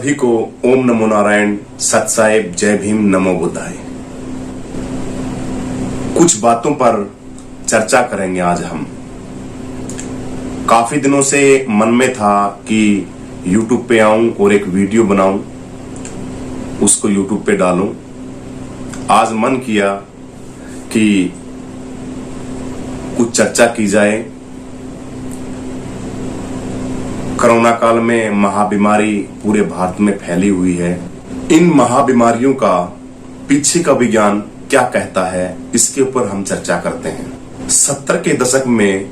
सभी को ओम नमो नारायण, सत साहिब, जय भीम, नमो बुद्धाय। कुछ बातों पर चर्चा करेंगे आज हम। काफी दिनों से मन में था कि YouTube पे आऊं और एक वीडियो बनाऊं, उसको YouTube पे डालूं। आज मन किया कि कुछ चर्चा की जाए। कोरोना काल में महाबीमारी पूरे भारत में फैली हुई है। इन महाबीमारियों का पीछे का विज्ञान क्या कहता है, इसके ऊपर हम चर्चा करते हैं। 70 के दशक में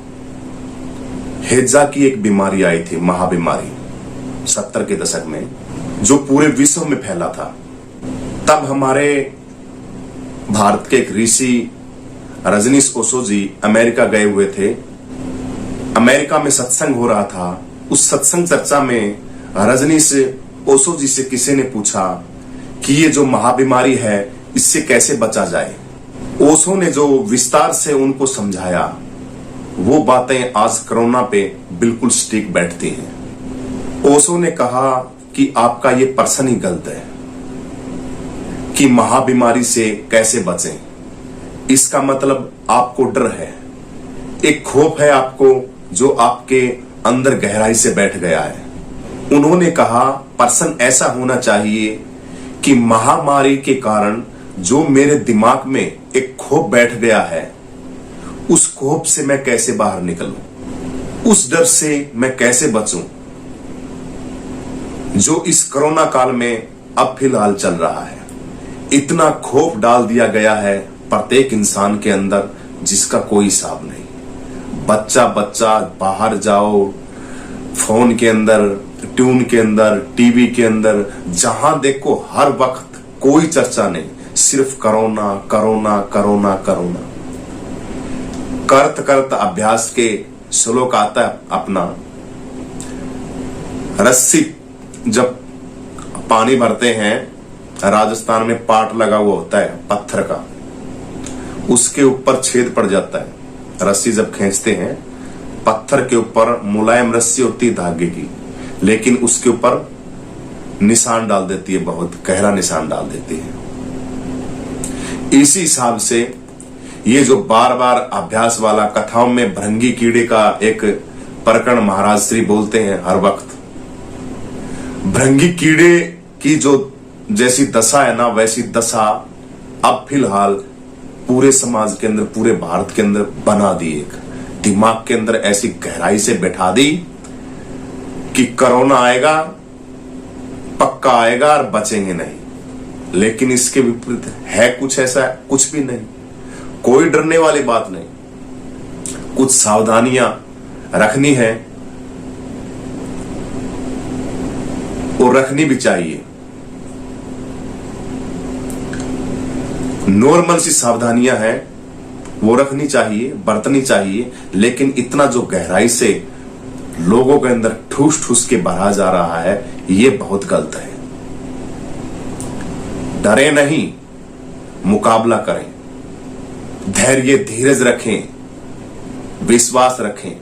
हैजा की एक बीमारी आई थी, महाबीमारी, 70 के दशक में, जो पूरे विश्व में फैला था। तब हमारे भारत के एक ऋषि रजनीश ओशो जी अमेरिका गए हुए थे। अमेरिका में सत्संग हो रहा था। उस सत्संग चर्चा में रजनीश ओशो जी से किसी ने पूछा कि ये जो महाबीमारी है, इससे कैसे बचा जाए। ओशो ने जो विस्तार से उनको समझाया, वो बातें आज कोरोना पे बिल्कुल स्टिक बैठती हैं। ओशो ने कहा कि आपका ये पर्सन ही गलत है कि महाबीमारी से कैसे बचें। इसका मतलब आपको डर है, एक खौफ है आपको, जो आपके अंदर गहराई से बैठ गया है। उन्होंने कहा पर्सन ऐसा होना चाहिए कि महामारी के कारण जो मेरे दिमाग में एक खौफ बैठ गया है, उस खौफ से मैं कैसे बाहर निकलूं, उस डर से मैं कैसे बचूं, जो इस कोरोना काल में अब फिलहाल चल रहा है। इतना खौफ डाल दिया गया है प्रत्येक इंसान के अंदर जिसका कोई हिसाब नहीं। बच्चा बाहर जाओ, फोन के अंदर, ट्यून के अंदर, टीवी के अंदर, जहां देखो हर वक्त कोई चर्चा नहीं, सिर्फ कोरोना कोरोना कोरोना कोरोना। करत अभ्यास के श्लोक आता है अपना। रस्सी जब पानी भरते हैं, राजस्थान में पाट लगा हुआ होता है पत्थर का, उसके ऊपर छेद पड़ जाता है। रस्सी जब खींचते हैं, पत्थर के ऊपर मुलायम रस्सी होती है धागे की, लेकिन उसके ऊपर निशान डाल देती है, बहुत गहरा निशान डाल देती है। इसी हिसाब से ये जो बार बार अभ्यास वाला, कथाओं में भृंगी कीड़े का एक प्रकरण महाराज श्री बोलते हैं हर वक्त। भृंगी कीड़े की जो जैसी दशा है ना, वैसी दशा अब फिलहाल पूरे समाज के अंदर, पूरे भारत के अंदर बना दी। एक दिमाग के अंदर ऐसी गहराई से बैठा दी कि कोरोना आएगा, पक्का आएगा और बचेंगे नहीं। लेकिन इसके विपरीत है कुछ ऐसा, कुछ भी नहीं, कोई डरने वाली बात नहीं। कुछ सावधानियां रखनी है और रखनी भी चाहिए। नॉर्मल सी सावधानियां हैं, वो रखनी चाहिए, बरतनी चाहिए। लेकिन इतना जो गहराई से लोगों के अंदर ठूस ठूस के भरा जा रहा है, ये बहुत गलत है। डरे नहीं, मुकाबला करें, धैर्य धीरज रखें, विश्वास रखें।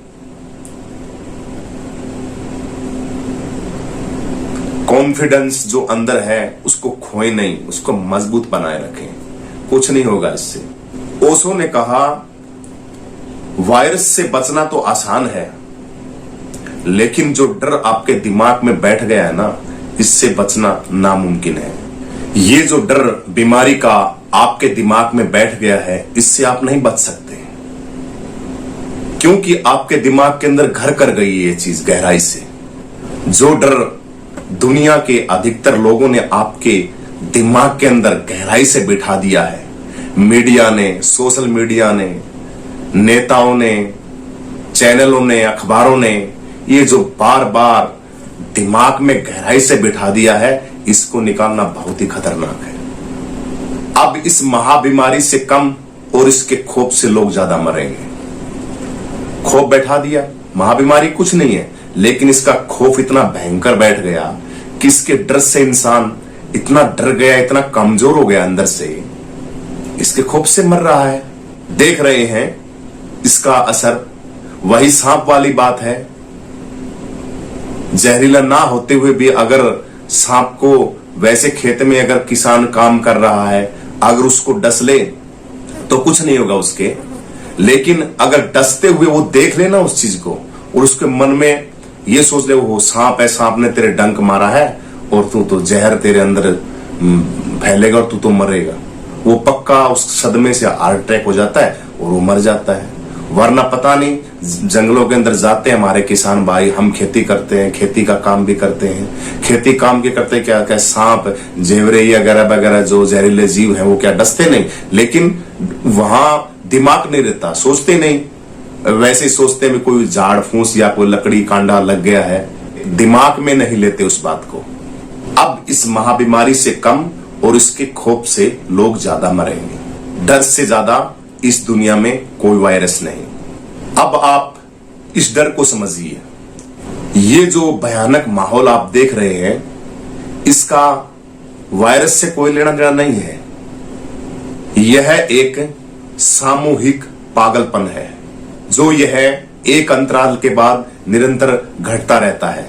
कॉन्फिडेंस जो अंदर है उसको खोए नहीं, उसको मजबूत बनाए रखें। कुछ नहीं होगा इससे। ओशो ने कहा वायरस से बचना तो आसान है, लेकिन जो डर आपके दिमाग में बैठ गया है ना, इससे बचना नामुमकिन है। ये जो डर बीमारी का आपके दिमाग में बैठ गया है, इससे आप नहीं बच सकते, क्योंकि आपके दिमाग के अंदर घर कर गई है ये चीज गहराई से। जो डर दुनिया के अधिकतर लोगों ने आपके दिमाग के अंदर गहराई से बिठा दिया है, मीडिया ने, सोशल मीडिया ने, नेताओं ने, चैनलों ने, अखबारों ने, ये जो बार बार दिमाग में गहराई से बिठा दिया है, इसको निकालना बहुत ही खतरनाक है। अब इस महाबीमारी से कम और इसके खौफ से लोग ज्यादा मरेंगे। खौफ बैठा दिया, महाबीमारी कुछ नहीं है, लेकिन इसका खौफ इतना भयंकर बैठ गया कि इसके डर से इंसान इतना डर गया, इतना कमजोर हो गया अंदर से, इसके खौफ से मर रहा है। देख रहे हैं इसका असर। वही सांप वाली बात है, जहरीला ना होते हुए भी अगर सांप को वैसे खेत में अगर किसान काम कर रहा है, अगर उसको डस ले तो कुछ नहीं होगा उसके, लेकिन अगर डसते हुए वो देख ले ना उस चीज को और उसके मन में ये सोच ले वो सांप है, सांप ने तेरे डंक मारा है और तू तो जहर तेरे अंदर फैलेगा और तू तो मरेगा, वो पक्का उस सदमे से हार्ट अटैक हो जाता है और वो मर जाता है। वरना पता नहीं, जंगलों के अंदर जाते हैं हमारे किसान भाई, हम खेती करते हैं, खेती का काम भी करते हैं, खेती काम के करते क्या क्या सांप जेवरे वगैरह वगैरह जो जहरीले जीव हैं वो क्या डसते नहीं, लेकिन वहां दिमाग नहीं रहता, सोचते नहीं, वैसे ही सोचते हैं कोई झाड़ फूस या कोई लकड़ी कांडा लग गया है, दिमाग में नहीं लेते उस बात को। अब इस महाबीमारी से कम और इसके खौफ से लोग ज्यादा मरेंगे। डर से ज्यादा इस दुनिया में कोई वायरस नहीं। अब आप इस डर को समझिए। ये जो भयानक माहौल आप देख रहे हैं, इसका वायरस से कोई लेना देना नहीं है। यह एक सामूहिक पागलपन है जो यह एक अंतराल के बाद निरंतर घटता रहता है,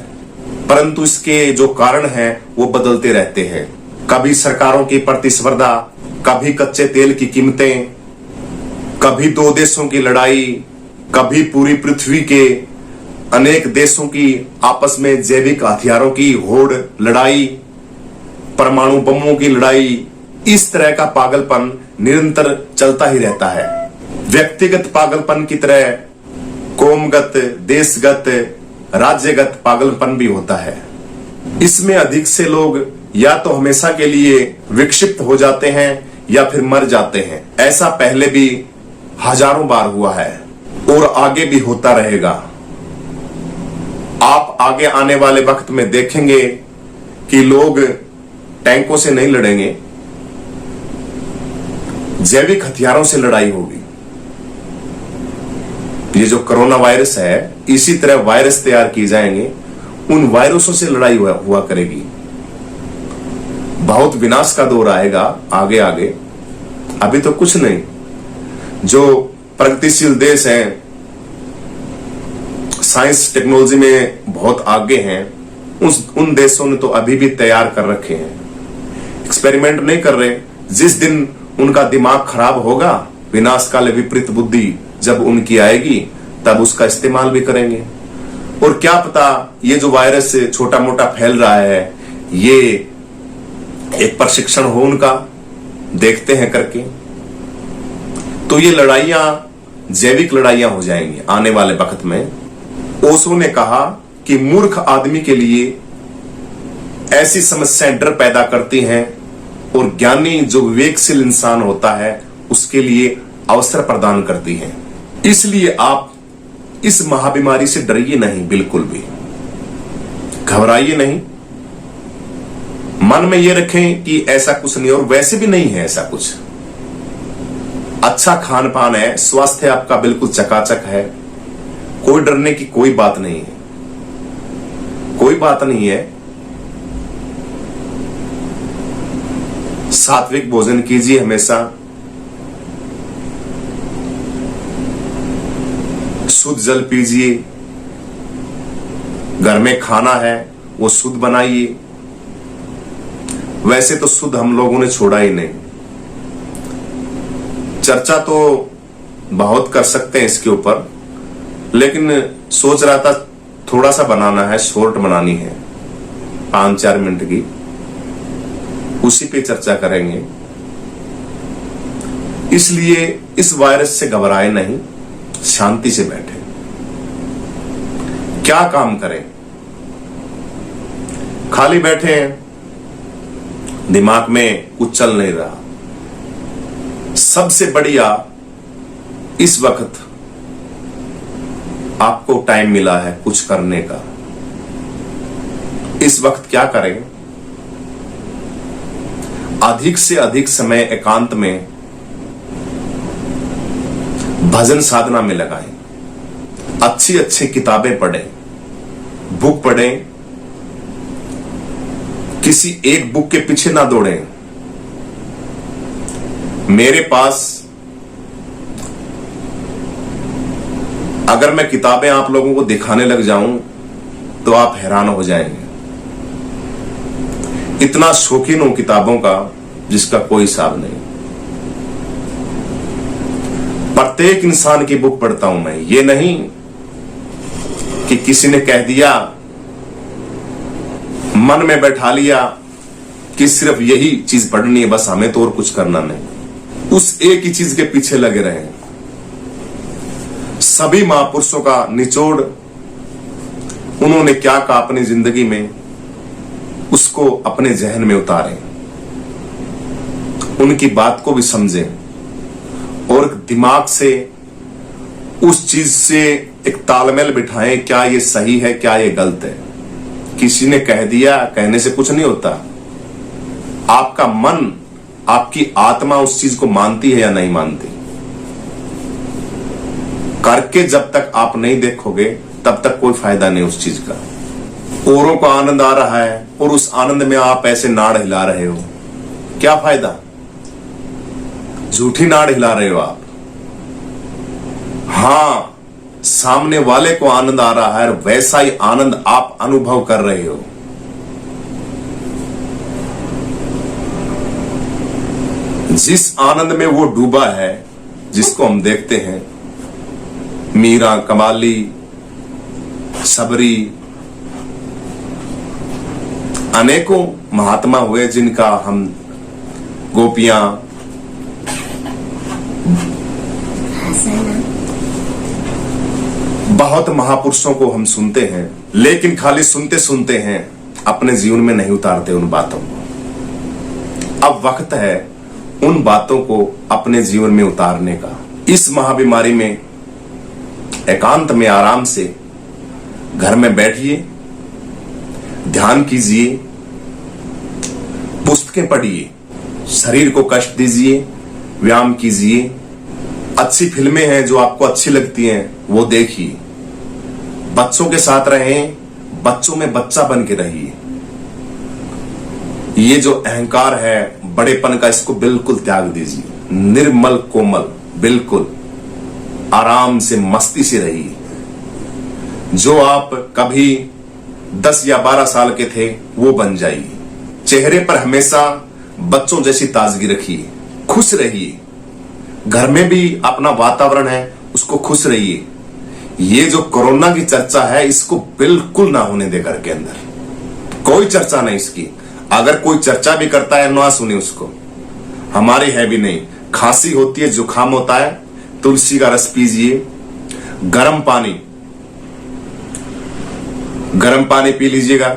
परंतु इसके जो कारण हैं वो बदलते रहते हैं। कभी सरकारों की प्रतिस्पर्धा, कभी कच्चे तेल की कीमतें, कभी दो देशों की लड़ाई, कभी पूरी पृथ्वी के अनेक देशों की आपस में जैविक हथियारों की होड़ लड़ाई, परमाणु बमों की लड़ाई। इस तरह का पागलपन निरंतर चलता ही रहता है। व्यक्तिगत पागलपन की तरह कौमगत, देशगत, राज्यगत पागलपन भी होता है। इसमें अधिक से लोग या तो हमेशा के लिए विक्षिप्त हो जाते हैं या फिर मर जाते हैं। ऐसा पहले भी हजारों बार हुआ है और आगे भी होता रहेगा। आप आगे आने वाले वक्त में देखेंगे कि लोग टैंकों से नहीं लड़ेंगे, जैविक हथियारों से लड़ाई होगी। ये जो कोरोना वायरस है, इसी तरह वायरस तैयार किए जाएंगे, उन वायरसों से लड़ाई हुआ करेगी। बहुत विनाश का दौर आएगा आगे आगे। अभी तो कुछ नहीं। जो प्रगतिशील देश हैं, साइंस टेक्नोलॉजी में बहुत आगे हैं, उन देशों ने तो अभी भी तैयार कर रखे हैं। एक्सपेरिमेंट नहीं कर रहे। जिस दिन उनका दिमाग खराब होगा, विनाशकाल विपरीत बुद्धि जब उनकी आएगी, तब उसका इस्तेमाल भी करेंगे। और क्या पता ये जो वायरस छोटा मोटा फैल रहा है, ये एक प्रशिक्षण हो उनका, देखते हैं करके। तो ये लड़ाइयां जैविक लड़ाइयां हो जाएंगी आने वाले वक्त में। ओशो ने कहा कि मूर्ख आदमी के लिए ऐसी समस्याएं डर पैदा करती हैं और ज्ञानी जो विवेकशील इंसान होता है उसके लिए अवसर प्रदान करती हैं। इसलिए आप इस महाबीमारी से डरिए नहीं, बिल्कुल भी घबराइए नहीं। मन में ये रखें कि ऐसा कुछ नहीं, और वैसे भी नहीं है ऐसा कुछ। अच्छा खान पान है, स्वास्थ्य आपका बिल्कुल चकाचक है, कोई डरने की कोई बात नहीं है, कोई बात नहीं है। सात्विक भोजन कीजिए हमेशा, शुद्ध जल पीजिए, घर में खाना है वो शुद्ध बनाइए। वैसे तो शुद्ध हम लोगों ने छोड़ा ही नहीं। चर्चा तो बहुत कर सकते हैं इसके ऊपर, लेकिन सोच रहा था थोड़ा सा बनाना है, शॉर्ट बनानी है 5-4 मिनट की, उसी पे चर्चा करेंगे। इसलिए इस वायरस से घबराए नहीं, शांति से बैठे। क्या काम करें? खाली बैठे हैं, दिमाग में कुछ चल नहीं रहा। सबसे बढ़िया इस वक्त आपको टाइम मिला है कुछ करने का। इस वक्त क्या करें? अधिक से अधिक समय एकांत में भजन साधना में लगाएं। अच्छी अच्छी किताबें पढ़ें, बुक पढ़ें। किसी एक बुक के पीछे ना दौड़ें। मेरे पास अगर मैं किताबें आप लोगों को दिखाने लग जाऊं तो आप हैरान हो जाएंगे। इतना शौकीन हूं किताबों का जिसका कोई हिसाब नहीं। प्रत्येक इंसान की बुक पढ़ता हूं मैं। ये नहीं कि किसी ने कह दिया, मन में बैठा लिया कि सिर्फ यही चीज पढ़नी है, बस हमें तो और कुछ करना नहीं। उस एक ही चीज के पीछे लगे रहे। सभी महापुरुषों का निचोड़, उन्होंने क्या कहा अपनी जिंदगी में, उसको अपने जहन में उतारें, उनकी बात को भी समझें और दिमाग से उस चीज से एक तालमेल बिठाएं। क्या ये सही है, क्या ये गलत है। किसी ने कह दिया, कहने से कुछ नहीं होता। आपका मन, आपकी आत्मा उस चीज को मानती है या नहीं मानती। करके जब तक आप नहीं देखोगे तब तक कोई फायदा नहीं उस चीज का। औरों को आनंद आ रहा है और उस आनंद में आप ऐसे नाड़ हिला रहे हो, क्या फायदा। झूठी नाड़ हिला रहे हो आप। हां, सामने वाले को आनंद आ रहा है, वैसा ही आनंद आप अनुभव कर रहे हो। जिस आनंद में वो डूबा है, जिसको हम देखते हैं, मीरा, कमाली, सबरी, अनेकों महात्मा हुए जिनका हम, गोपियां, बहुत महापुरुषों को हम सुनते हैं, लेकिन खाली सुनते सुनते हैं, अपने जीवन में नहीं उतारते उन बातों को। अब वक्त है उन बातों को अपने जीवन में उतारने का। इस महाबीमारी में एकांत में आराम से घर में बैठिए, ध्यान कीजिए, पुस्तकें पढ़िए, शरीर को कष्ट दीजिए, व्यायाम कीजिए, अच्छी फिल्में हैं जो आपको अच्छी लगती हैं वो देखिए, बच्चों के साथ रहें, बच्चों में बच्चा बन के रहिए। ये जो अहंकार है, बड़ेपन का, इसको बिल्कुल त्याग दीजिए। निर्मल कोमल, बिल्कुल आराम से मस्ती से रहिए। जो आप कभी 10 या 12 साल के थे वो बन जाइए। चेहरे पर हमेशा बच्चों जैसी ताजगी रखिए, खुश रहिए। घर में भी अपना वातावरण है, उसको खुश रहिए। ये जो कोरोना की चर्चा है, इसको बिल्कुल ना होने दे घर के अंदर। कोई चर्चा नहीं इसकी। अगर कोई चर्चा भी करता है, ना सुने उसको। हमारी है भी नहीं। खांसी होती है, जुकाम होता है, तुलसी का रस पीजिए, गर्म पानी पी लीजिएगा।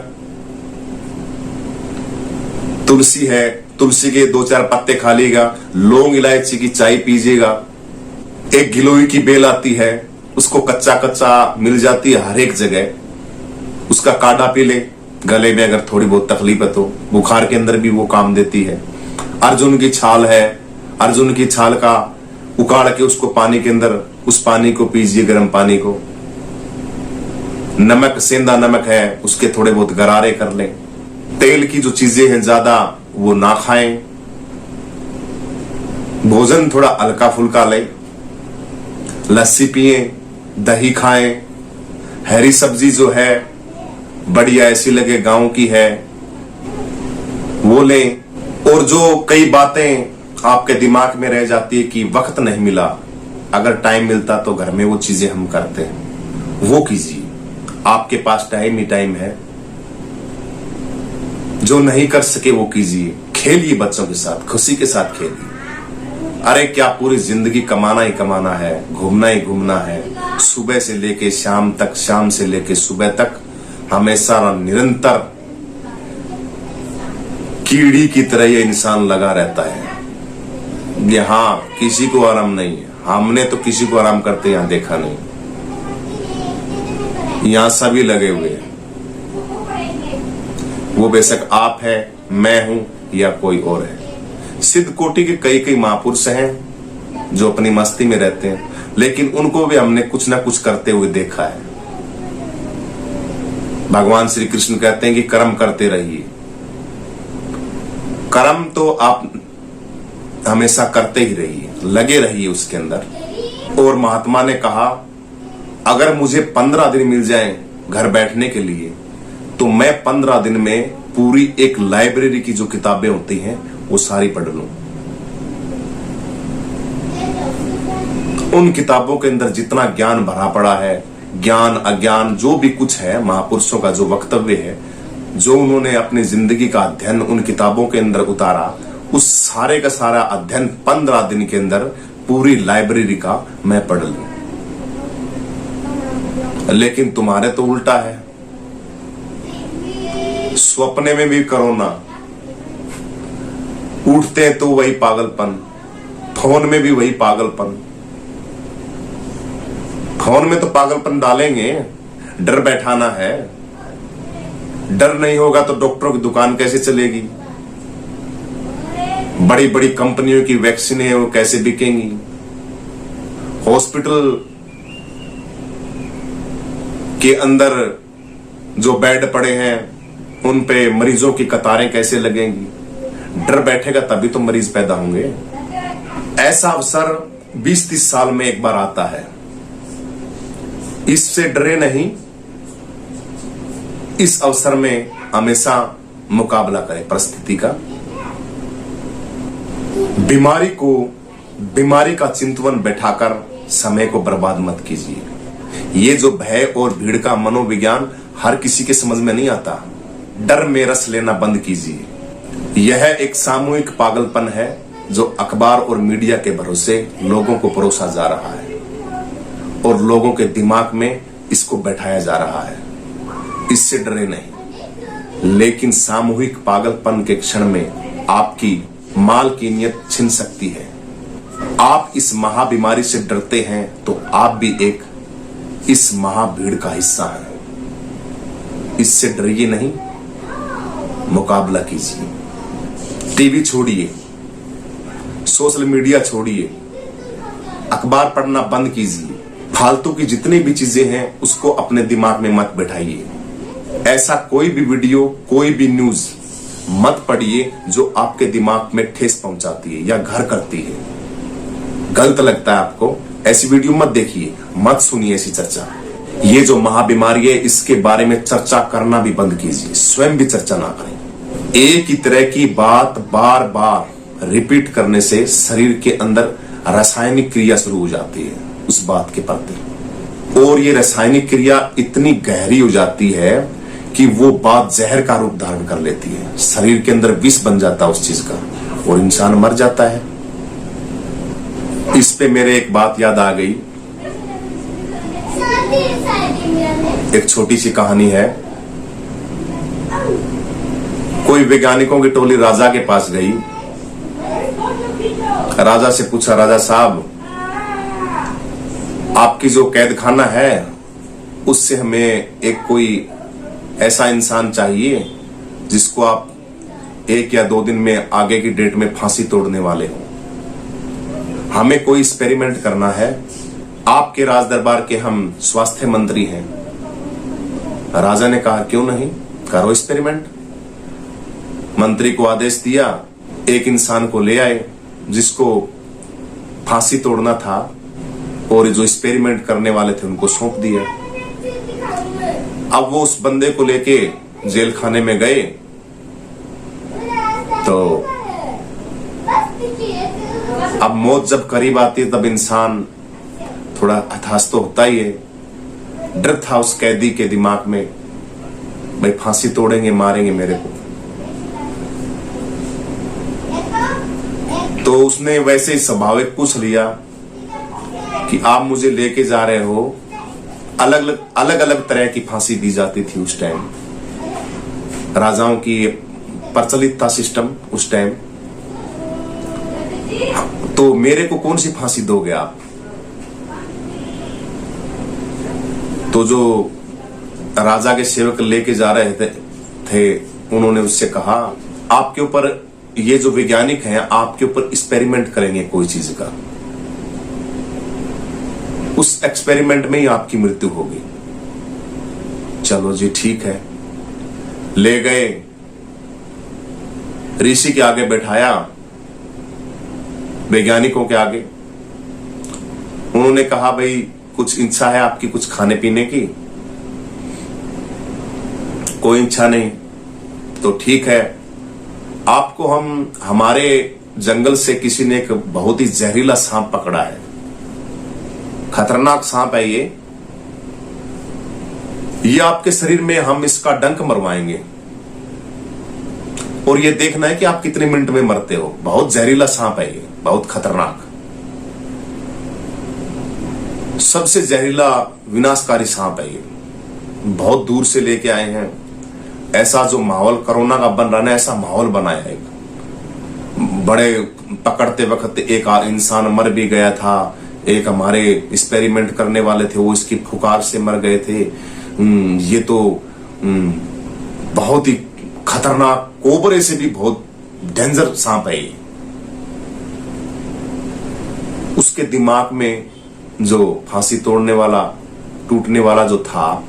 तुलसी है, तुलसी के 2-4 पत्ते खा लीजिएगा, लौंग इलायची की चाय पीजिएगा। एक गिलोई की बेल आती है, उसको कच्चा कच्चा मिल जाती है हर एक जगह, उसका काढ़ा पी ले। गले में अगर थोड़ी बहुत तकलीफ है तो बुखार के अंदर भी वो काम देती है। अर्जुन की छाल है, अर्जुन की छाल का उकाड़ के उसको पानी के अंदर, उस पानी को पीजिए, गर्म पानी को। नमक, सेंधा नमक है, उसके थोड़े बहुत गरारे कर लें। तेल की जो चीजें हैं ज्यादा वो ना खाएं। भोजन थोड़ा हल्का फुल्का लें। लस्सी पिए, दही खाएं। हरी सब्जी जो है बढ़िया ऐसी लगे गांव की है वो लें। और जो कई बातें आपके दिमाग में रह जाती है कि वक्त नहीं मिला, अगर टाइम मिलता तो घर में वो चीजें हम करते हैं, वो कीजिए। आपके पास टाइम ही टाइम है। जो नहीं कर सके वो कीजिए। खेलिए बच्चों के साथ, खुशी के साथ खेलिए। अरे क्या पूरी जिंदगी कमाना ही कमाना है, घूमना ही घूमना है। सुबह से लेके शाम तक, शाम से लेके सुबह तक हमेशा निरंतर कीड़ी की तरह ये इंसान लगा रहता है। यहाँ किसी को आराम नहीं है। हमने तो किसी को आराम करते यहाँ देखा नहीं। यहाँ सभी लगे हुए हैं। वो बेशक आप है, मैं हूं या कोई और है। सिद्ध कोटि के कई महापुरुष हैं जो अपनी मस्ती में रहते हैं, लेकिन उनको भी हमने कुछ ना कुछ करते हुए देखा है। भगवान श्री कृष्ण कहते हैं कि कर्म करते रहिए। कर्म तो आप हमेशा करते ही रहिए, लगे रहिए उसके अंदर। और महात्मा ने कहा, अगर मुझे 15 दिन मिल जाए घर बैठने के लिए, तो मैं 15 दिन में पूरी एक लाइब्रेरी की जो किताबें होती हैं वो सारी पढ़ लूं। उन किताबों के अंदर जितना ज्ञान भरा पड़ा है, ज्ञान अज्ञान जो भी कुछ है, महापुरुषों का जो वक्तव्य है, जो उन्होंने अपनी जिंदगी का अध्ययन उन किताबों के अंदर उतारा, उस सारे का सारा अध्ययन 15 दिन के अंदर पूरी लाइब्रेरी का मैं पढ़ लूं। लेकिन तुम्हारे तो उल्टा है, स्वप्ने में भी कोरोना, उठते तो वही पागलपन, फोन में भी वही पागलपन। फोन में तो पागलपन डालेंगे, डर बैठाना है। डर नहीं होगा तो डॉक्टरों की दुकान कैसे चलेगी? बड़ी बड़ी कंपनियों की वैक्सीन है वो कैसे बिकेंगी? हॉस्पिटल के अंदर जो बेड पड़े हैं उन पे मरीजों की कतारें कैसे लगेंगी? डर बैठेगा तभी तो मरीज पैदा होंगे। ऐसा अवसर 20-30 साल में एक बार आता है, इससे डरे नहीं। इस अवसर में हमेशा मुकाबला करें परिस्थिति का। बीमारी का चिंतवन बैठाकर समय को बर्बाद मत कीजिए। ये जो भय और भीड़ का मनोविज्ञान हर किसी के समझ में नहीं आता। डर में रस लेना बंद कीजिए। यह एक सामूहिक पागलपन है जो अखबार और मीडिया के भरोसे लोगों को परोसा जा रहा है और लोगों के दिमाग में इसको बैठाया जा रहा है। इससे डरे नहीं, लेकिन सामूहिक पागलपन के क्षण में आपकी मालकिनियत छिन सकती है। आप इस महाबीमारी से डरते हैं तो आप भी एक इस महाभीड़ का हिस्सा हैं। इससे डरिए नहीं, मुकाबला कीजिए। टीवी छोड़िए, सोशल मीडिया छोड़िए, अखबार पढ़ना बंद कीजिए। फालतू की जितनी भी चीजें हैं उसको अपने दिमाग में मत बैठाइए। ऐसा कोई भी वीडियो, कोई भी न्यूज मत पढ़िए जो आपके दिमाग में ठेस पहुंचाती है या घर करती है। गलत लगता है आपको, ऐसी वीडियो मत देखिए, मत सुनिए ऐसी चर्चा। ये जो महाबीमारी है इसके बारे में चर्चा करना भी बंद कीजिए, स्वयं भी चर्चा ना करें। एक ही तरह की बात बार बार रिपीट करने से शरीर के अंदर रासायनिक क्रिया शुरू हो जाती है उस बात के प्रति, और ये रासायनिक क्रिया इतनी गहरी हो जाती है कि वो बात जहर का रूप धारण कर लेती है। शरीर के अंदर विष बन जाता है उस चीज का और इंसान मर जाता है। इस पे मेरे एक बात याद आ गई। एक छोटी सी कहानी है। कोई वैज्ञानिकों की टोली राजा के पास गई। राजा से पूछा, राजा साहब आपकी जो कैद खाना है उससे हमें एक कोई ऐसा इंसान चाहिए जिसको आप 1 या 2 दिन में आगे की डेट में फांसी तोड़ने वाले हो। हमें कोई एक्सपेरिमेंट करना है। आपके राज दरबार के हम स्वास्थ्य मंत्री हैं। राजा ने कहा क्यों नहीं, करो एक्सपेरिमेंट। मंत्री को आदेश दिया, एक इंसान को ले आए जिसको फांसी तोड़ना था और जो एक्सपेरिमेंट करने वाले थे उनको सौंप दिया। अब वो उस बंदे को लेके जेल खाने में गए तो अब मौत जब करीब आती है तब इंसान थोड़ा हताश तो होता ही है। डर था उस कैदी के दिमाग में, भाई फांसी तोड़ेंगे, मारेंगे मेरे को। तो उसने वैसे ही स्वाभाविक पूछ लिया कि आप मुझे लेके जा रहे हो। अलग अलग तरह की फांसी दी जाती थी उस टाइम, राजाओं की प्रचलित था सिस्टम उस टाइम। तो मेरे को कौन सी फांसी दोगे आप? तो जो राजा के सेवक लेके जा रहे थे उन्होंने उससे कहा, आपके ऊपर ये जो वैज्ञानिक हैं आपके ऊपर एक्सपेरिमेंट करेंगे कोई चीज का, उस एक्सपेरिमेंट में ही आपकी मृत्यु होगी। चलो जी ठीक है। ले गए, ऋषि के आगे बैठाया, वैज्ञानिकों के आगे। उन्होंने कहा भाई कुछ इच्छा है आपकी कुछ खाने पीने की? कोई इच्छा नहीं। तो ठीक है, आपको हम हमारे जंगल से किसी ने एक बहुत ही जहरीला सांप पकड़ा है, खतरनाक सांप है ये आपके शरीर में हम इसका डंक मरवाएंगे और ये देखना है कि आप कितने मिनट में मरते हो। बहुत जहरीला सांप है ये, बहुत खतरनाक, सबसे जहरीला विनाशकारी सांप है ये। बहुत दूर से लेके आए हैं। ऐसा जो माहौल कोरोना का बन रहा है, ऐसा माहौल बनाया है। बड़े पकड़ते वक्त एक इंसान मर भी गया था, एक हमारे एक्सपेरिमेंट करने वाले थे वो इसकी फुकार से मर गए थे। ये तो बहुत ही खतरनाक, कोबरे से भी बहुत डेंजर सांप है ये। उसके दिमाग में जो फांसी तोड़ने वाला, टूटने वाला जो था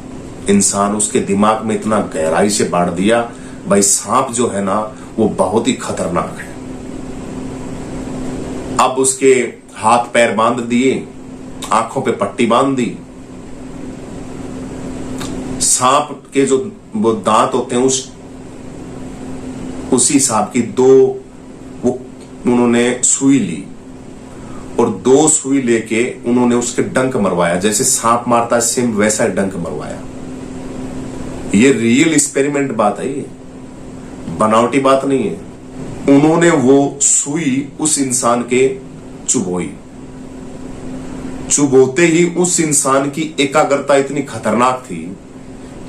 इंसान, उसके दिमाग में इतना गहराई से बांट दिया। भाई सांप जो है ना वो बहुत ही खतरनाक है। अब उसके हाथ पैर बांध दिए, आंखों पे पट्टी बांध दी। सांप के जो वो दांत होते हैं उसी सांप की दो वो उन्होंने सुई ली और दो सुई लेके उन्होंने उसके डंक मरवाया। जैसे सांप मारता है सेम वैसा डंक मरवाया। ये रियल एक्सपेरिमेंट बात है, ये बनावटी बात नहीं है। उन्होंने वो सुई उस इंसान के चुभोई। चुभोते ही उस इंसान की एकाग्रता इतनी खतरनाक थी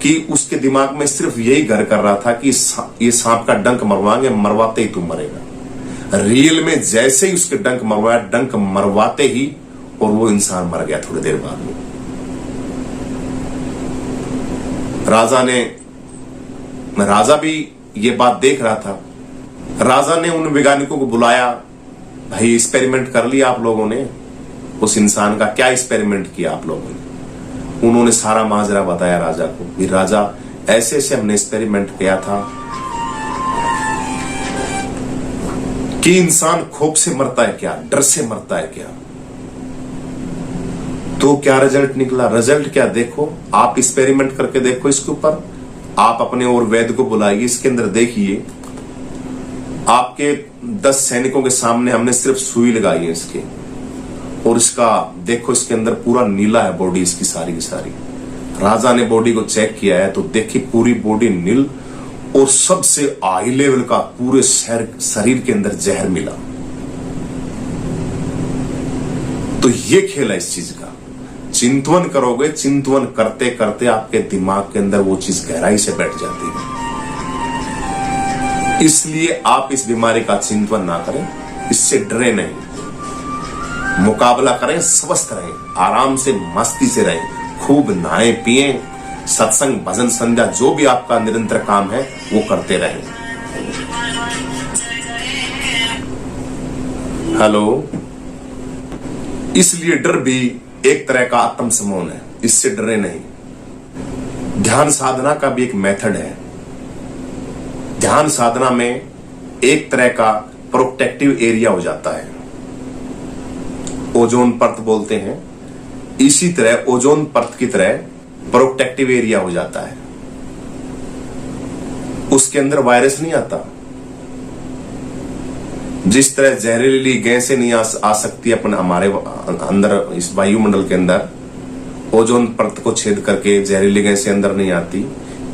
कि उसके दिमाग में सिर्फ यही घर कर रहा था कि ये सांप का डंक मरवाएंगे, मरवाते ही तू मरेगा। रियल में जैसे ही उसके डंक मरवाया, डंक मरवाते ही और वो इंसान मर गया थोड़ी देर बाद में। राजा भी ये बात देख रहा था। राजा ने उन वैज्ञानिकों को बुलाया, भाई एक्सपेरिमेंट कर लिया आप लोगों ने, उस इंसान का क्या एक्सपेरिमेंट किया आप लोगों ने। उन्होंने सारा माजरा बताया राजा को। भी राजा ऐसे ऐसे हमने एक्सपेरिमेंट किया था कि इंसान खौफ से मरता है क्या, डर से मरता है क्या। तो क्या रिजल्ट निकला? रिजल्ट क्या, देखो आप एक्सपेरिमेंट करके देखो इसके ऊपर। आप अपने और वैद्य को बुलाइए, इसके अंदर देखिए। आपके 10 सैनिकों के सामने हमने सिर्फ सुई लगाई है इसके, और इसका देखो इसके अंदर पूरा नीला है बॉडी इसकी सारी की सारी। राजा ने बॉडी को चेक किया है तो देखी पूरी बॉडी नील और सबसे हाई लेवल का पूरे शरीर के अंदर जहर मिला। तो ये खेल है इस चीज का। चिंतवन करोगे, चिंतवन करते करते आपके दिमाग के अंदर वो चीज गहराई से बैठ जाती है। इसलिए आप इस बीमारी का चिंतवन ना करें, इससे डरे नहीं, मुकाबला करें, स्वस्थ रहें, आराम से मस्ती से रहें, खूब नहाएं पिएं, सत्संग भजन संध्या जो भी आपका निरंतर काम है वो करते रहें। हेलो। इसलिए डर भी एक तरह का आत्मसमोहन है, इससे डरे नहीं। ध्यान साधना का भी एक मेथड है। ध्यान साधना में एक तरह का प्रोटेक्टिव एरिया हो जाता है, ओजोन परत बोलते हैं। इसी तरह ओजोन परत की तरह प्रोटेक्टिव एरिया हो जाता है। उसके अंदर वायरस नहीं आता। जिस तरह जहरीली गैसें नहीं आ सकती अपन हमारे अंदर, इस वायुमंडल के अंदर ओजोन परत को छेद करके जहरीली गैसें अंदर नहीं आती,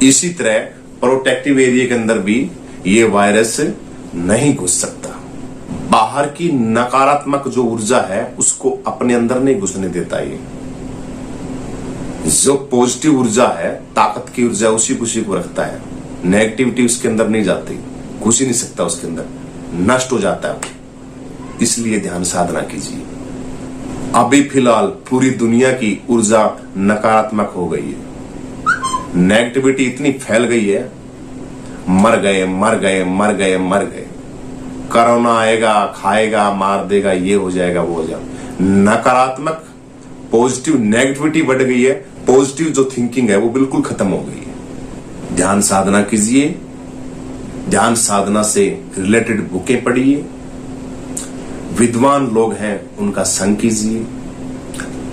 इसी तरह प्रोटेक्टिव एरिया के अंदर भी ये वायरस नहीं घुस सकता। बाहर की नकारात्मक जो ऊर्जा है उसको अपने अंदर नहीं घुसने देता। ये जो पॉजिटिव ऊर्जा है, ताकत की ऊर्जा, उसी को रखता है। नेगेटिविटी उसके अंदर नहीं जाती, घुस ही नहीं सकता उसके अंदर, नष्ट हो जाता है। इसलिए ध्यान साधना कीजिए। अभी फिलहाल पूरी दुनिया की ऊर्जा नकारात्मक हो गई है। नेगेटिविटी इतनी फैल गई है, मर गए मर गए मर गए मर गए, कोरोना आएगा, खाएगा, मार देगा, ये हो जाएगा, वो हो जाएगा। नकारात्मक, पॉजिटिव, नेगेटिविटी बढ़ गई है। पॉजिटिव जो थिंकिंग है वो बिल्कुल खत्म हो गई है। ध्यान साधना कीजिए, ध्यान साधना से रिलेटेड बुकें पढ़िए, विद्वान लोग हैं उनका संग कीजिए,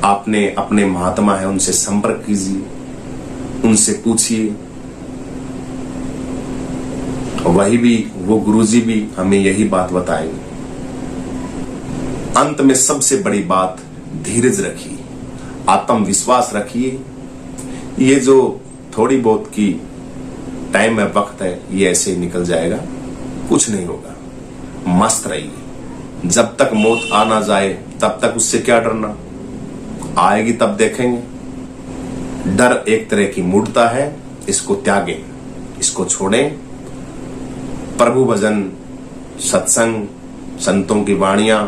आपने अपने महात्मा है उनसे संपर्क कीजिए, उनसे पूछिए, वही भी वो गुरुजी भी हमें यही बात बताएंगे। अंत में सबसे बड़ी बात, धीरज रखिए, आत्मविश्वास रखिए। ये जो थोड़ी बहुत की टाइम है, वक्त है, ये ऐसे ही निकल जाएगा, कुछ नहीं होगा। मस्त रहिए, जब तक मौत आ ना जाए तब तक उससे क्या डरना, आएगी तब देखेंगे। डर एक तरह की मूढ़ता है, इसको त्यागें, इसको छोड़ें। प्रभु भजन, सत्संग, संतों की वाणियां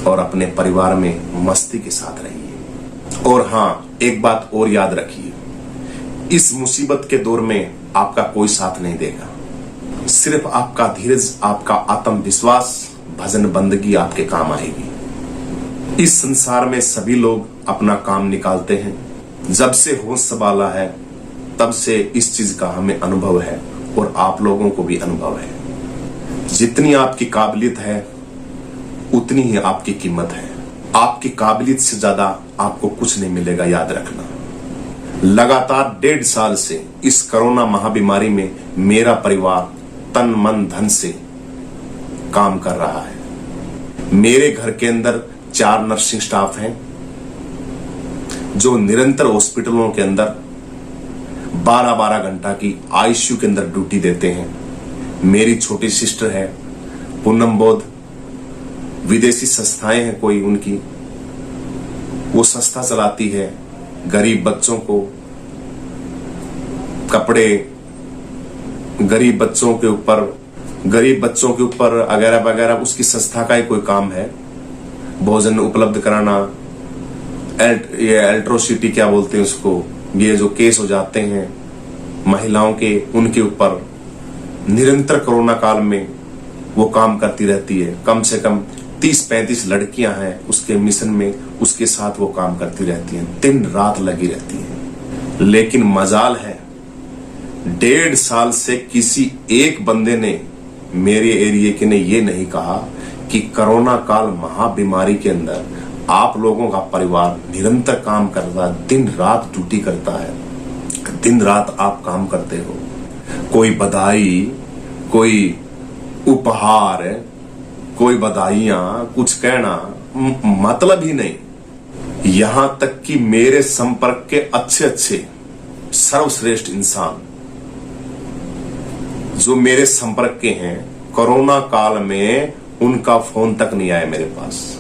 और अपने परिवार में मस्ती के साथ रहिए। और हाँ, एक बात और याद रखिए, इस मुसीबत के दौर में आपका कोई साथ नहीं देगा, सिर्फ आपका धीरज, आपका आत्मविश्वास, भजन बंदगी आपके काम आएगी। इस संसार में सभी लोग अपना काम निकालते हैं। जब से होश संभाला है तब से इस चीज का हमें अनुभव है और आप लोगों को भी अनुभव है। जितनी आपकी काबिलियत है उतनी ही आपकी कीमत है। आपकी काबिलियत से ज्यादा आपको कुछ नहीं मिलेगा, याद रखना। लगातार 1.5 साल से इस कोरोना महाबीमारी में मेरा परिवार तन मन धन से काम कर रहा है। मेरे घर के अंदर 4 नर्सिंग स्टाफ हैं जो निरंतर हॉस्पिटलों के अंदर 12-12 घंटा की आईसीयू के अंदर ड्यूटी देते हैं। मेरी छोटी सिस्टर है पूनम बोध, विदेशी संस्थाएं हैं कोई उनकी, वो संस्था चलाती है, गरीब बच्चों को कपड़े, गरीब बच्चों के ऊपर वगैरह वगैरह, उसकी संस्था का ही कोई काम है। भोजन उपलब्ध कराना, ये एल्ट्रोसिटी क्या बोलते हैं उसको, ये जो केस हो जाते हैं महिलाओं के, उनके ऊपर निरंतर कोरोना काल में वो काम करती रहती है। कम से कम 30-35 लड़कियां हैं उसके मिशन में, उसके साथ वो काम करती रहती हैं, दिन रात लगी रहती हैं। लेकिन मजाल है, 1.5 साल से किसी एक बंदे ने, मेरे एरिया के ने, ये नहीं कहा कि कोरोना काल महाबीमारी के अंदर आप लोगों का परिवार निरंतर काम करता है, दिन रात ड्यूटी करता है, दिन रात आप काम करते हो। कोई बधाई, कोई उपहार, कोई बधाइयां, कुछ कहना मतलब ही नहीं। यहां तक कि मेरे संपर्क के अच्छे सर्वश्रेष्ठ इंसान जो मेरे संपर्क के हैं, कोरोना काल में उनका फोन तक नहीं आया मेरे पास।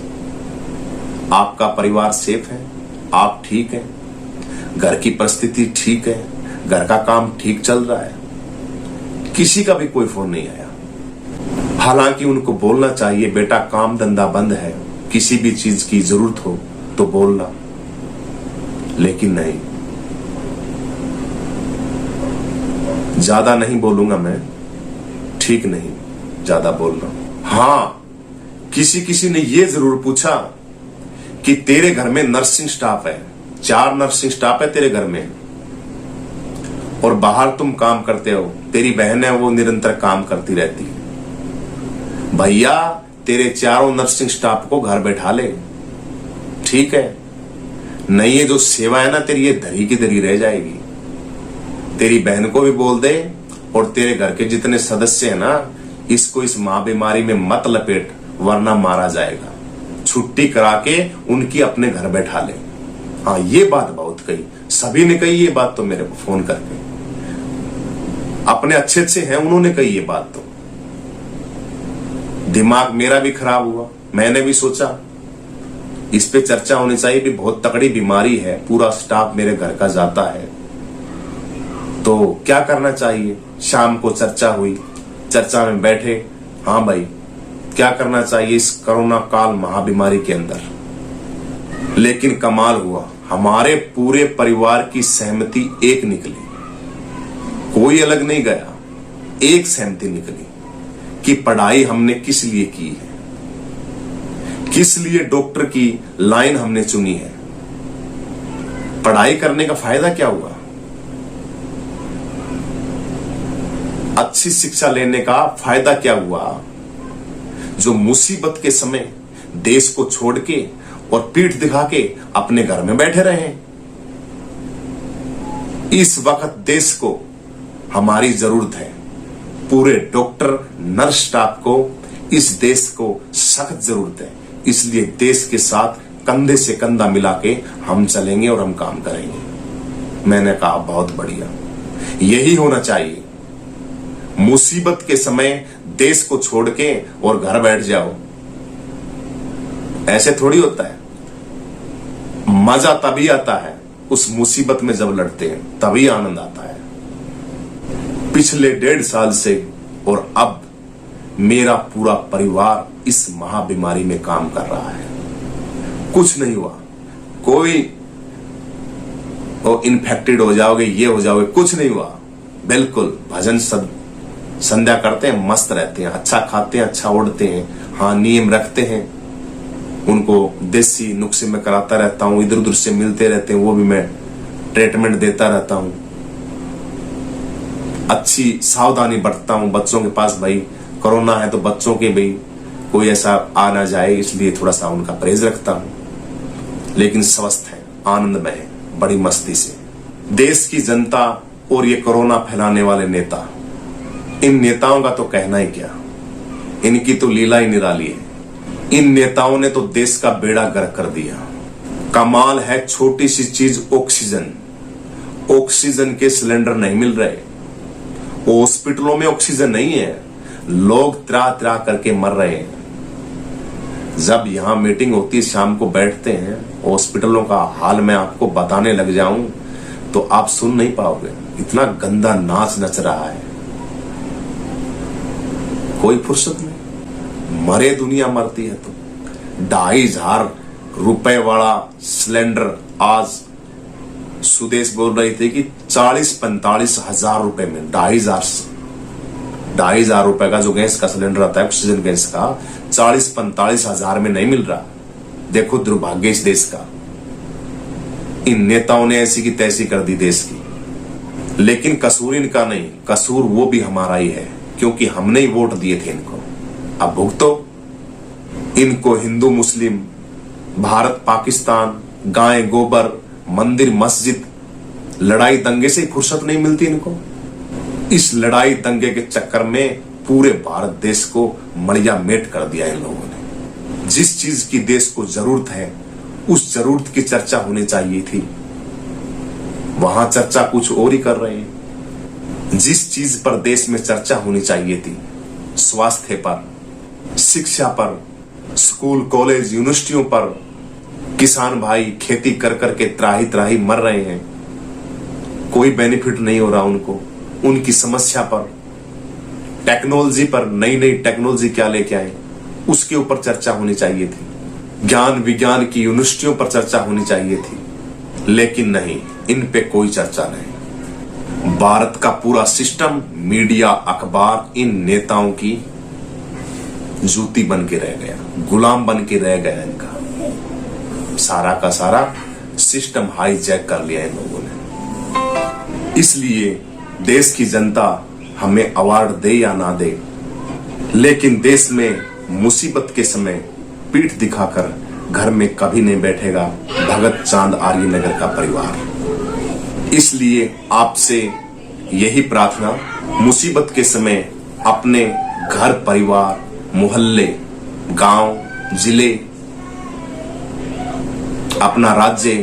आपका परिवार सेफ है, आप ठीक हैं, घर की परिस्थिति ठीक है, घर का काम ठीक चल रहा है, किसी का भी कोई फोन नहीं आया। हालांकि उनको बोलना चाहिए, बेटा काम धंधा बंद है, किसी भी चीज की जरूरत हो तो बोलना, लेकिन नहीं। ज्यादा नहीं बोलूंगा मैं, ठीक नहीं ज्यादा बोलना। हाँ, किसी ने ये जरूर पूछा कि तेरे घर में नर्सिंग स्टाफ है, 4 नर्सिंग स्टाफ है तेरे घर में, और बाहर तुम काम करते हो, तेरी बहन है वो निरंतर काम करती रहती है। भैया तेरे 4 नर्सिंग स्टाफ को घर बैठा ले, ठीक है, नहीं ये जो सेवा है ना तेरी, ये धरी की धरी रह जाएगी। तेरी बहन को भी बोल दे और तेरे घर के जितने सदस्य हैं ना, इसको इस महाबीमारी में मत लपेट, वरना मारा जाएगा। छुट्टी करा के उनकी अपने घर बैठा ले। हाँ, ये बात बहुत कही, सभी ने कही ये बात तो मेरे को फोन करके, अपने अच्छे हैं उन्होंने कही ये बात। तो दिमाग मेरा भी खराब हुआ, मैंने भी सोचा इस पे चर्चा होनी चाहिए, भी बहुत तगड़ी बीमारी है, पूरा स्टाफ मेरे घर का जाता है, तो क्या करना चाहिए। शाम को चर्चा हुई, चर्चा में बैठे, हाँ भाई क्या करना चाहिए इस कोरोना काल महाबीमारी के अंदर। लेकिन कमाल हुआ, हमारे पूरे परिवार की सहमति एक निकली, कोई अलग नहीं गया, एक सहमति निकली कि पढ़ाई हमने किस लिए की है, किस लिए डॉक्टर की लाइन हमने चुनी है, पढ़ाई करने का फायदा क्या हुआ, अच्छी शिक्षा लेने का फायदा क्या हुआ। जो मुसीबत के समय देश को छोड़ के और पीठ दिखा के अपने घर में बैठे रहे, इस वक्त देश को हमारी जरूरत है। पूरे डॉक्टर नर्स स्टाफ को इस देश को सख्त जरूरत है। इसलिए देश के साथ कंधे से कंधा मिला के हम चलेंगे और हम काम करेंगे। मैंने कहा बहुत बढ़िया, यही होना चाहिए। मुसीबत के समय देश को छोड़ के और घर बैठ जाओ, ऐसे थोड़ी होता है। मजा तभी आता है उस मुसीबत में जब लड़ते हैं, तभी आनंद आता है। पिछले 1.5 साल से और अब मेरा पूरा परिवार इस महाबीमारी में काम कर रहा है। कुछ नहीं हुआ, कोई इन्फेक्टेड हो जाओगे, ये हो जाओगे, कुछ नहीं हुआ। बिल्कुल भजन संध्या करते हैं, मस्त रहते हैं, अच्छा खाते हैं, अच्छा उड़ते हैं। हाँ, नियम रखते हैं, उनको देसी नुस्खे में कराता रहता हूं, इधर उधर से मिलते रहते हैं, वो भी मैं ट्रीटमेंट देता रहता हूं। अच्छी सावधानी बरतता हूं बच्चों के पास। भाई कोरोना है तो बच्चों के भाई कोई ऐसा आ ना जाए, इसलिए थोड़ा सा उनका परहेज रखता हूं। लेकिन स्वस्थ है, आनंद में है, बड़ी मस्ती से। देश की जनता और ये कोरोना फैलाने वाले नेता, इन नेताओं का तो कहना ही क्या, इनकी तो लीला ही निराली है। इन नेताओं ने तो देश का बेड़ा गर्क कर दिया। कमाल है, छोटी सी चीज ऑक्सीजन के सिलेंडर नहीं मिल रहे, हॉस्पिटलों में ऑक्सीजन नहीं है, लोग त्रा त्रा करके मर रहे हैं। जब यहां मीटिंग होती है, शाम को बैठते हैं, हॉस्पिटलों का हाल मैं आपको बताने लग जाऊं तो आप सुन नहीं पाओगे। इतना गंदा नाच नच रहा है, कोई फुर्सत नहीं। मरे दुनिया मरती है। तो 2,500 रुपए वाला सिलेंडर आज सुदेश बोल रही थी कि 40-45 हजार रुपए में 2,500 रुपए का जो गैस का सिलेंडर आता है, ऑक्सीजन गैस का, 40-45 हजार में नहीं मिल रहा। देखो दुर्भाग्य इस देश का। इन नेताओं ने ऐसी की तैसी कर दी देश की। लेकिन कसूर इनका नहीं, कसूर वो भी हमारा ही है, क्योंकि हमने ही वोट दिए थे इनको। अब भुगतो। इनको हिंदू मुस्लिम, भारत पाकिस्तान, गाय गोबर, मंदिर मस्जिद, लड़ाई दंगे से फुर्सत नहीं मिलती इनको। इस लड़ाई दंगे के चक्कर में पूरे भारत देश को मड़िया मेट कर दिया इन लोगों ने। जिस चीज की देश को जरूरत है, उस जरूरत की चर्चा होनी चाहिए थी, वहां चर्चा कुछ और ही कर रहे हैं। जिस चीज पर देश में चर्चा होनी चाहिए थी, स्वास्थ्य पर, शिक्षा पर, स्कूल कॉलेज यूनिवर्सिटियों पर, किसान भाई खेती कर करके त्राही त्राही मर रहे हैं, कोई बेनिफिट नहीं हो रहा उनको, उनकी समस्या पर, टेक्नोलॉजी पर, नई नई टेक्नोलॉजी क्या लेके आए, उसके ऊपर चर्चा होनी चाहिए थी। ज्ञान विज्ञान की यूनिवर्सिटियों पर चर्चा होनी चाहिए थी, लेकिन नहीं, इन पे कोई चर्चा नहीं। भारत का पूरा सिस्टम, मीडिया, अखबार इन नेताओं की जूती बन के रह गया, गुलाम बन के रह गया। इनका सारा का सारा सिस्टम हाईजैक कर लिया इन लोगों ने। इसलिए देश की जनता हमें अवार्ड दे या ना दे, लेकिन देश में मुसीबत के समय पीठ दिखाकर घर में कभी नहीं बैठेगा भगत चांद आर्यनगर का परिवार। इसलिए आपसे यही प्रार्थना, मुसीबत के समय अपने घर परिवार, मोहल्ले, गांव, जिले, अपना राज्य,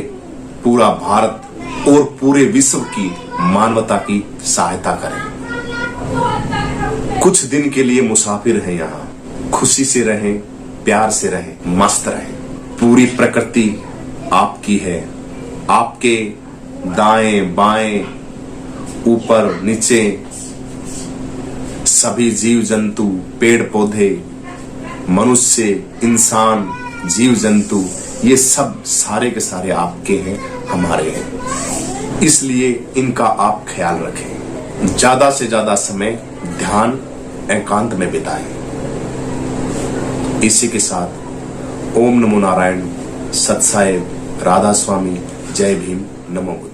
पूरा भारत और पूरे विश्व की मानवता की सहायता करें। कुछ दिन के लिए मुसाफिर हैं यहाँ, खुशी से रहें, प्यार से रहें, मस्त रहें। पूरी प्रकृति आपकी है, आपके दाएं बाएं ऊपर नीचे सभी जीव जंतु, पेड़ पौधे, मनुष्य, इंसान, जीव जंतु, ये सब सारे के सारे आपके हैं, हमारे हैं। इसलिए इनका आप ख्याल रखें। ज्यादा से ज्यादा समय ध्यान एकांत में बिताएं। इसी के साथ ओम नमो नारायण, सत साहेब, राधा स्वामी, जय भीम, नमो बुद्ध।